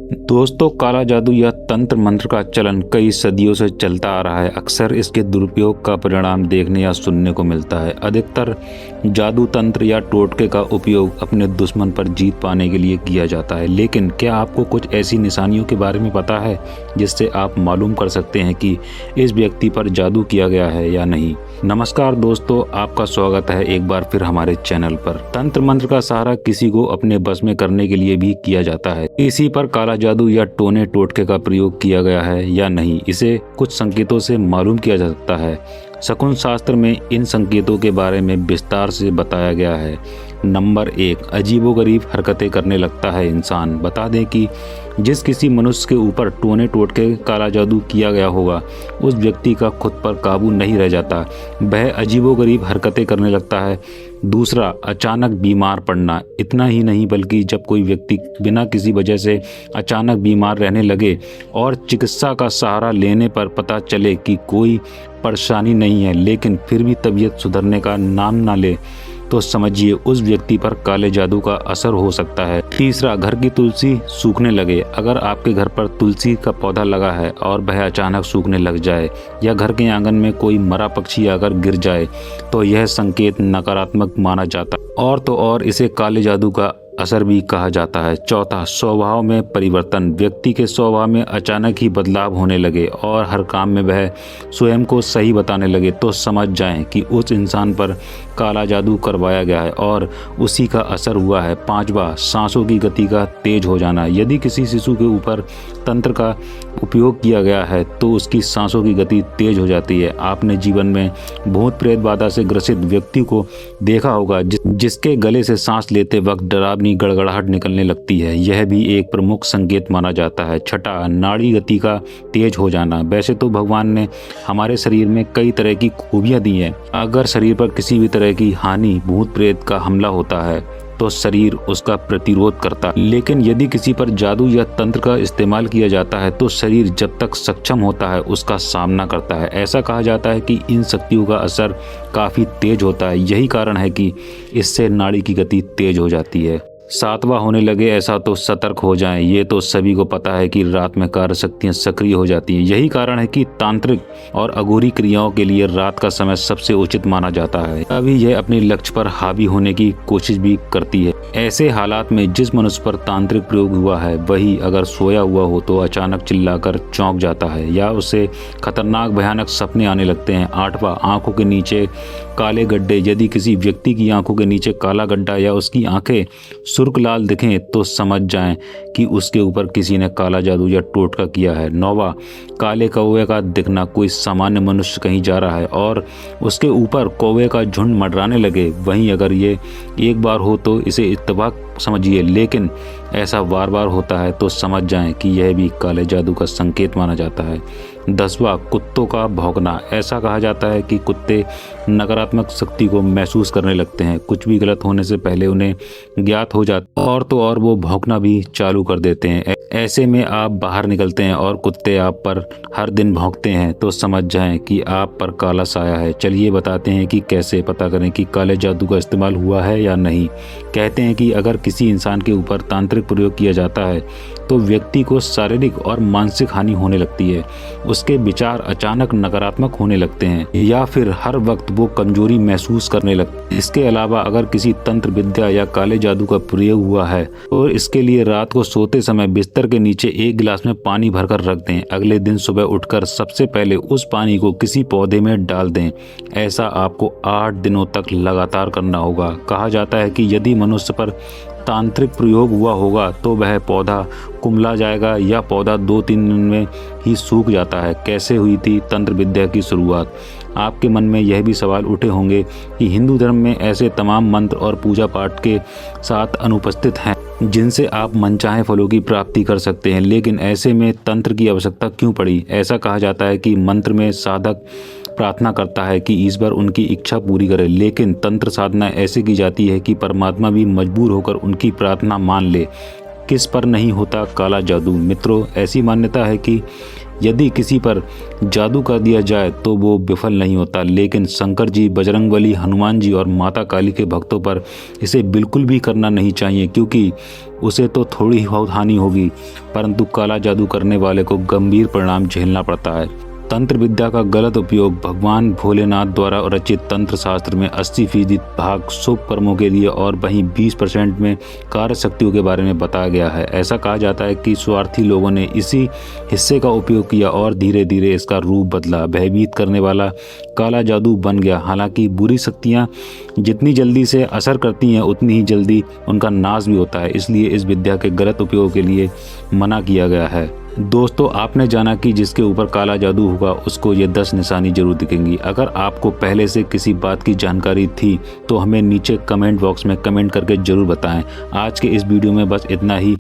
दोस्तों, काला जादू या तंत्र मंत्र का चलन कई सदियों से चलता आ रहा है। अक्सर इसके दुरुपयोग का परिणाम देखने या सुनने को मिलता है। अधिकतर जादू तंत्र या टोटके का उपयोग अपने दुश्मन पर जीत पाने के लिए किया जाता है। लेकिन क्या आपको कुछ ऐसी निशानियों के बारे में पता है जिससे आप मालूम कर सकते हैं कि इस व्यक्ति पर जादू किया गया है या नहीं? नमस्कार दोस्तों, आपका स्वागत है एक बार फिर हमारे चैनल पर। तंत्र मंत्र का सहारा किसी को अपने बस में करने के लिए भी किया जाता है। इसी पर काला जादू या टोने टोटके का प्रयोग किया गया है या नहीं, इसे कुछ संकेतों से मालूम किया जा सकता है। शकुन शास्त्र में इन संकेतों के बारे में विस्तार से बताया गया है। नंबर 1, अजीबोगरीब हरकतें करने लगता है इंसान। बता दें कि जिस किसी मनुष्य के ऊपर टोने टोटके काला जादू किया गया होगा, उस व्यक्ति का खुद पर काबू नहीं रह जाता, वह अजीबोगरीब हरकतें करने लगता है। दूसरा, अचानक बीमार पड़ना। इतना ही नहीं बल्कि जब कोई व्यक्ति बिना किसी वजह से अचानक बीमार रहने लगे और चिकित्सा का सहारा लेने पर पता चले कि कोई परेशानी नहीं है, लेकिन फिर भी तबीयत सुधरने का नाम ना ले, तो समझिए उस व्यक्ति पर काले जादू का असर हो सकता है। तीसरा, घर की तुलसी सूखने लगे। अगर आपके घर पर तुलसी का पौधा लगा है और वह अचानक सूखने लग जाए या घर के आंगन में कोई मरा पक्षी अगर गिर जाए, तो यह संकेत नकारात्मक माना जाता है और तो और इसे काले जादू का असर भी कहा जाता है। चौथा, स्वभाव में परिवर्तन। व्यक्ति के स्वभाव में अचानक ही बदलाव होने लगे और हर काम में वह स्वयं को सही बताने लगे, तो समझ जाएं कि उस इंसान पर काला जादू करवाया गया है और उसी का असर हुआ है। पांचवा, सांसों की गति का तेज हो जाना। यदि किसी शिशु के ऊपर तंत्र का उपयोग किया गया है तो उसकी सांसों की गति तेज हो जाती है। आपने जीवन में भूत प्रेत बाधा से ग्रसित व्यक्ति को देखा होगा जिसके गले से सांस लेते वक्त डरावनी गड़गड़ाहट निकलने लगती है। यह भी एक प्रमुख संकेत माना जाता है। छठा, नाड़ी गति का तेज हो जाना। वैसे तो भगवान ने हमारे शरीर में कई तरह की खूबियां दी हैं। अगर शरीर पर किसी भी तरह की हानि, भूत प्रेत का हमला होता है तो शरीर उसका प्रतिरोध करता है, लेकिन यदि किसी पर जादू या तंत्र का इस्तेमाल किया जाता है तो शरीर जब तक सक्षम होता है उसका सामना करता है। ऐसा कहा जाता है कि इन शक्तियों का असर काफी तेज होता है। यही कारण है कि इससे नाड़ी की गति तेज हो जाती है। सातवां, होने लगे ऐसा तो सतर्क हो जाएं। ये तो सभी को पता है कि रात में कार्य शक्तियाँ सक्रिय हो जाती हैं। यही कारण है कि तांत्रिक और अघोरी क्रियाओं के लिए रात का समय सबसे उचित माना जाता है। अभी यह अपने लक्ष्य पर हावी होने की कोशिश भी करती है। ऐसे हालात में जिस मनुष्य पर तांत्रिक प्रयोग हुआ है वही अगर सोया हुआ हो तो अचानक चिल्लाकर चौंक जाता है या उसे खतरनाक भयानक सपने आने लगते हैं। आठवां, आंखों के नीचे काले गड्ढे। यदि किसी व्यक्ति की आंखों के नीचे काला गड्ढा या उसकी आंखें सुर्ख लाल दिखें तो समझ जाएं कि उसके ऊपर किसी ने काला जादू या टोटका किया है। नौवां, काले कौवे का दिखना। कोई सामान्य मनुष्य कहीं जा रहा है और उसके ऊपर कौवे का झुंड मंडराने लगे। वहीं अगर ये एक बार हो तो इसे इत्तेफाक समझिए, लेकिन ऐसा बार बार होता है तो समझ जाएं कि यह भी काले जादू का संकेत माना जाता है। 10वां, कुत्तों का भौंकना। ऐसा कहा जाता है कि कुत्ते नकारात्मक शक्ति को महसूस करने लगते हैं। कुछ भी गलत होने से पहले उन्हें ज्ञात हो जाता है और तो और वो भौंकना भी चालू कर देते हैं। ऐसे में आप बाहर निकलते हैं और कुत्ते आप पर हर दिन भौंकते हैं तो समझ जाएं कि आप पर काला साया है। चलिए बताते हैं कि कैसे पता करें कि काले जादू का इस्तेमाल हुआ है या नहीं। कहते हैं कि अगर किसी इंसान के ऊपर तांत्रिक प्रयोग किया जाता है तो व्यक्ति को शारीरिक और मानसिक हानि होने लगती है। उसके विचार अचानक नकारात्मक होने लगते हैं या फिर हर वक्त वो कमजोरी महसूस करने लगते हैं। इसके अलावा अगर किसी तंत्र विद्या या काले जादू का प्रयोग हुआ है तो इसके लिए रात को सोते समय बिस्तर के नीचे एक गिलास में पानी भरकर रख दें। अगले दिन सुबह उठकर सबसे पहले उस पानी को किसी पौधे में डाल दें। ऐसा आपको 8 दिनों तक लगातार करना होगा। कहा जाता है कि यदि मनुष्य पर तांत्रिक प्रयोग हुआ होगा तो वह पौधा कुम्हला जाएगा या पौधा 2-3 दिन में ही सूख जाता है। कैसे हुई थी तंत्र विद्या की शुरुआत? आपके मन में यह भी सवाल उठे होंगे कि हिंदू धर्म में ऐसे तमाम मंत्र और पूजा पाठ के साथ अनुपस्थित हैं जिनसे आप मनचाहे फलों की प्राप्ति कर सकते हैं, लेकिन ऐसे में तंत्र की आवश्यकता क्यों पड़ी? ऐसा कहा जाता है कि मंत्र में साधक प्रार्थना करता है कि ईश्वर उनकी इच्छा पूरी करे, लेकिन तंत्र साधना ऐसे की जाती है कि परमात्मा भी मजबूर होकर उनकी प्रार्थना मान ले। किस पर नहीं होता काला जादू? मित्रों, ऐसी मान्यता है कि यदि किसी पर जादू कर दिया जाए तो वो विफल नहीं होता, लेकिन शंकर जी, बजरंगबली, हनुमान जी और माता काली के भक्तों पर इसे बिल्कुल भी करना नहीं चाहिए, क्योंकि उसे तो थोड़ी ही बहुत हानि होगी, परंतु काला जादू करने वाले को गंभीर परिणाम झेलना पड़ता है। तंत्र विद्या का गलत उपयोग। भगवान भोलेनाथ द्वारा रचित तंत्र शास्त्र में 80% भाग शुभ कर्मों के लिए और वहीं 20% में कार्य शक्तियों के बारे में बताया गया है। ऐसा कहा जाता है कि स्वार्थी लोगों ने इसी हिस्से का उपयोग किया और धीरे धीरे इसका रूप बदला, भयभीत करने वाला काला जादू बन गया। हालांकि बुरी शक्तियाँ जितनी जल्दी से असर करती हैं उतनी ही जल्दी उनका नाश भी होता है, इसलिए इस विद्या के गलत उपयोग के लिए मना किया गया है। दोस्तों, आपने जाना कि जिसके ऊपर काला जादू होगा उसको ये 10 निशानी जरूर दिखेंगी। अगर आपको पहले से किसी बात की जानकारी थी तो हमें नीचे कमेंट बॉक्स में कमेंट करके जरूर बताएं। आज के इस वीडियो में बस इतना ही।